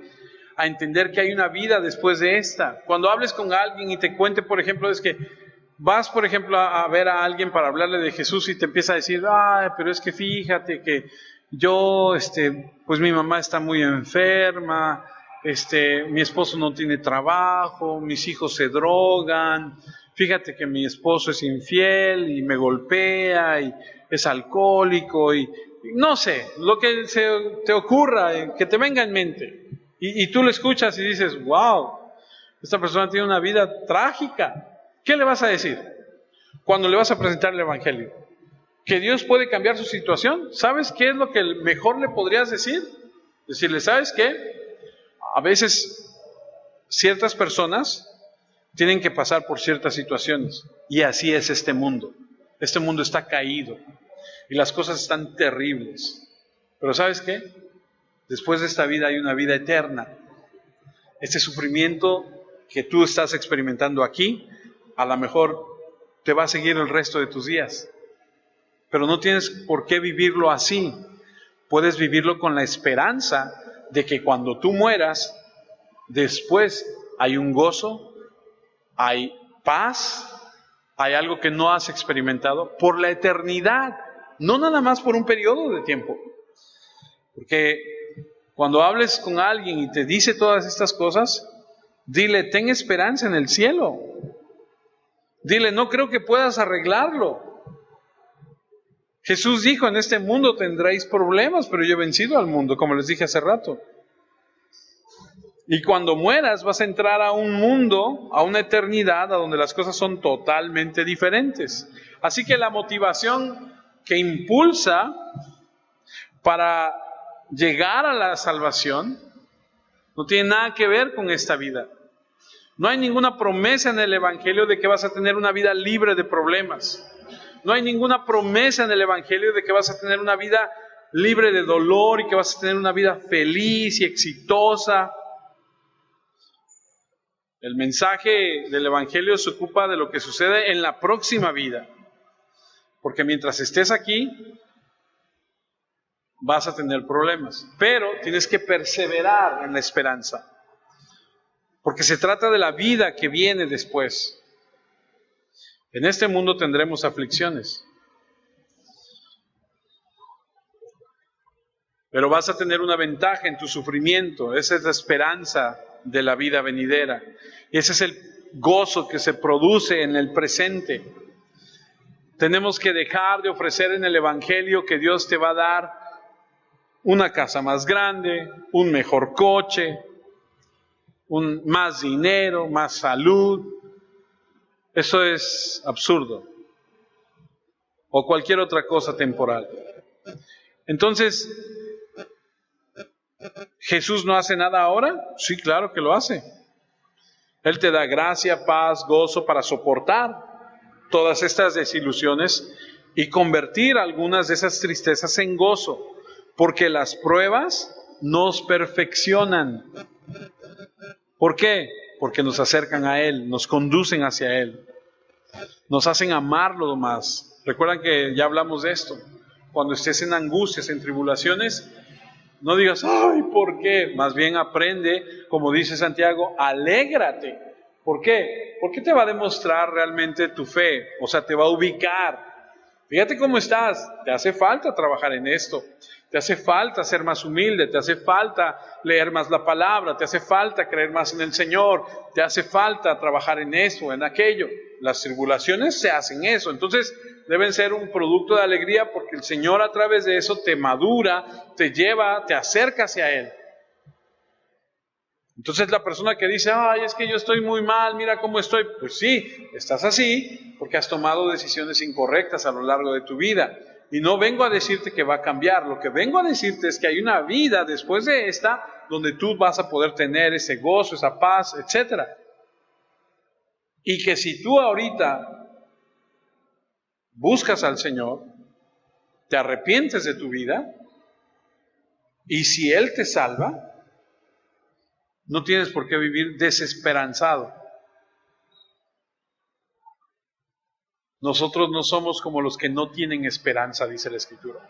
a entender que hay una vida después de esta. Cuando hables con alguien y te cuente, por ejemplo, es que vas, por ejemplo, a ver a alguien para hablarle de Jesús y te empieza a decir, pero es que fíjate que yo, pues mi mamá está muy enferma, mi esposo no tiene trabajo, mis hijos se drogan, fíjate que mi esposo es infiel y me golpea y es alcohólico y no sé, lo que te ocurra, que te venga en mente. Y tú lo escuchas y dices, wow, esta persona tiene una vida trágica. ¿Qué le vas a decir cuando le vas a presentar el evangelio? ¿Que Dios puede cambiar su situación? ¿Sabes qué es lo que mejor le podrías decir? Decirle, ¿sabes qué? A veces ciertas personas tienen que pasar por ciertas situaciones y así es este mundo. Este mundo está caído y las cosas están terribles. Pero ¿sabes qué? Después de esta vida hay una vida eterna. Este sufrimiento que tú estás experimentando aquí, a lo mejor te va a seguir el resto de tus días. Pero no tienes por qué vivirlo así. Puedes vivirlo con la esperanza de que cuando tú mueras, después hay un gozo, hay paz, hay algo que no has experimentado por la eternidad, no nada más por un periodo de tiempo. Porque cuando hables con alguien y te dice todas estas cosas, dile, ten esperanza en el cielo. Dile, no creo que puedas arreglarlo. Jesús dijo, en este mundo tendréis problemas, pero yo he vencido al mundo, como les dije hace rato. Y cuando mueras vas a entrar a un mundo, a una eternidad, a donde las cosas son totalmente diferentes. Así que la motivación que impulsa para llegar a la salvación no tiene nada que ver con esta vida. No hay ninguna promesa en el Evangelio de que vas a tener una vida libre de problemas. No hay ninguna promesa en el Evangelio de que vas a tener una vida libre de dolor y que vas a tener una vida feliz y exitosa. El mensaje del Evangelio se ocupa de lo que sucede en la próxima vida. Porque mientras estés aquí, vas a tener problemas. Pero tienes que perseverar en la esperanza. Porque se trata de la vida que viene después. En este mundo tendremos aflicciones. Pero vas a tener una ventaja en tu sufrimiento. Esa es la esperanza de la vida venidera. Y ese es el gozo que se produce en el presente. Tenemos que dejar de ofrecer en el Evangelio que Dios te va a dar una casa más grande, un mejor coche, más dinero, más salud. Eso es absurdo. O cualquier otra cosa temporal. Entonces, ¿Jesús no hace nada ahora? Sí, claro que lo hace. Él te da gracia, paz, gozo para soportar todas estas desilusiones y convertir algunas de esas tristezas en gozo, porque las pruebas nos perfeccionan. ¿Por qué? Porque nos acercan a Él, nos conducen hacia Él, nos hacen amarlo más. Recuerdan que ya hablamos de esto. Cuando estés en angustias, en tribulaciones, no digas, ay, ¿por qué? Más bien aprende, como dice Santiago, alégrate. ¿Por qué? Porque te va a demostrar realmente tu fe, o sea, te va a ubicar. Fíjate cómo estás, te hace falta trabajar en esto, te hace falta ser más humilde, te hace falta leer más la palabra, te hace falta creer más en el Señor, te hace falta trabajar en eso, en aquello. Las tribulaciones se hacen eso, entonces deben ser un producto de alegría porque el Señor a través de eso te madura, te lleva, te acerca hacia Él. Entonces la persona que dice, ay, es que yo estoy muy mal, mira cómo estoy. Pues sí, estás así porque has tomado decisiones incorrectas a lo largo de tu vida. Y no vengo a decirte que va a cambiar, lo que vengo a decirte es que hay una vida después de esta donde tú vas a poder tener ese gozo, esa paz, etc. Y que si tú ahorita buscas al Señor, te arrepientes de tu vida, y si Él te salva, no tienes por qué vivir desesperanzado. Nosotros no somos como los que no tienen esperanza, dice la Escritura.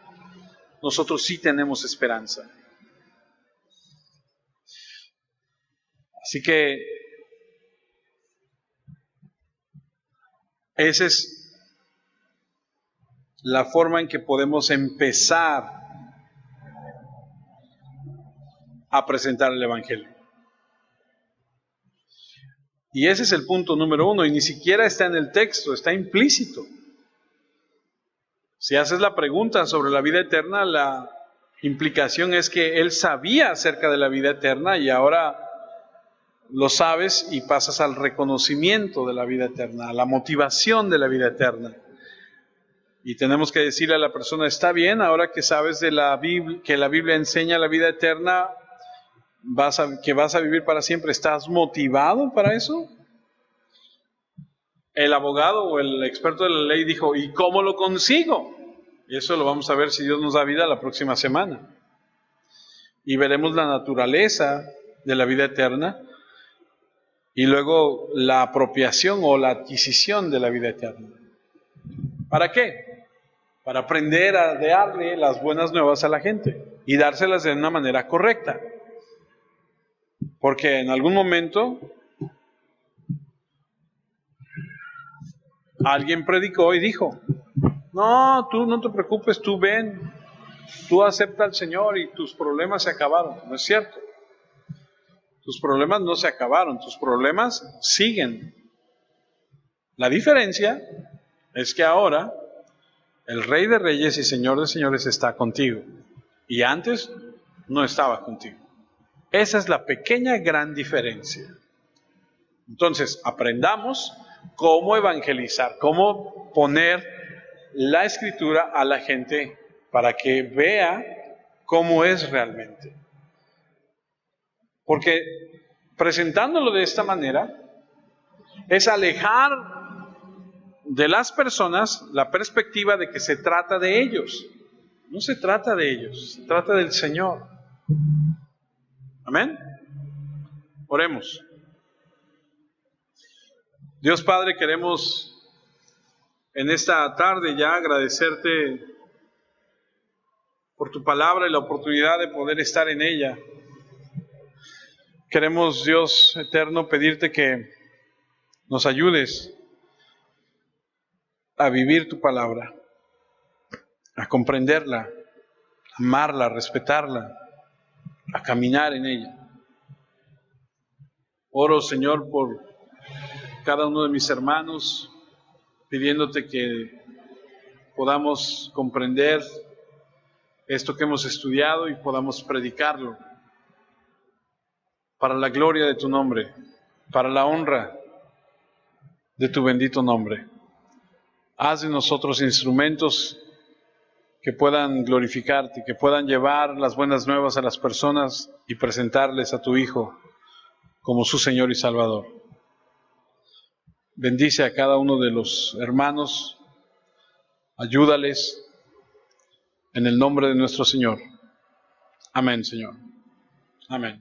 Nosotros sí tenemos esperanza. Así que esa es la forma en que podemos empezar a presentar el Evangelio. Y ese es el punto número 1, y ni siquiera está en el texto, está implícito. Si haces la pregunta sobre la vida eterna, la implicación es que él sabía acerca de la vida eterna y ahora lo sabes y pasas al reconocimiento de la vida eterna, a la motivación de la vida eterna. Y tenemos que decirle a la persona, está bien, ahora que sabes de la Biblia, que la Biblia enseña la vida eterna, que vas a vivir para siempre, ¿estás motivado para eso? El abogado o el experto de la ley dijo, ¿y cómo lo consigo? Y eso lo vamos a ver si Dios nos da vida la próxima semana. Y veremos la naturaleza de la vida eterna y luego la apropiación o la adquisición de la vida eterna. ¿Para qué? Para aprender a darle las buenas nuevas a la gente y dárselas de una manera correcta. Porque en algún momento alguien predicó y dijo, no, tú no te preocupes, tú ven, tú acepta al Señor y tus problemas se acabaron. No es cierto. Tus problemas no se acabaron, tus problemas siguen. La diferencia es que ahora el Rey de Reyes y Señor de Señores está contigo. Y antes no estaba contigo. Esa es la pequeña gran diferencia. Entonces, aprendamos cómo evangelizar, cómo poner la Escritura a la gente para que vea cómo es realmente. Porque presentándolo de esta manera es alejar de las personas la perspectiva de que se trata de ellos. No se trata de ellos, se trata del Señor. Amén. Oremos. Dios Padre, queremos en esta tarde ya agradecerte por tu palabra y la oportunidad de poder estar en ella. Queremos, Dios eterno, pedirte que nos ayudes a vivir tu palabra, a comprenderla, a amarla, a respetarla, a caminar en ella. Oro, Señor, por cada uno de mis hermanos, pidiéndote que podamos comprender esto que hemos estudiado y podamos predicarlo para la gloria de tu nombre, para la honra de tu bendito nombre. Haz de nosotros instrumentos que puedan glorificarte, que puedan llevar las buenas nuevas a las personas y presentarles a tu Hijo como su Señor y Salvador. Bendice a cada uno de los hermanos, ayúdales en el nombre de nuestro Señor. Amén, Señor. Amén.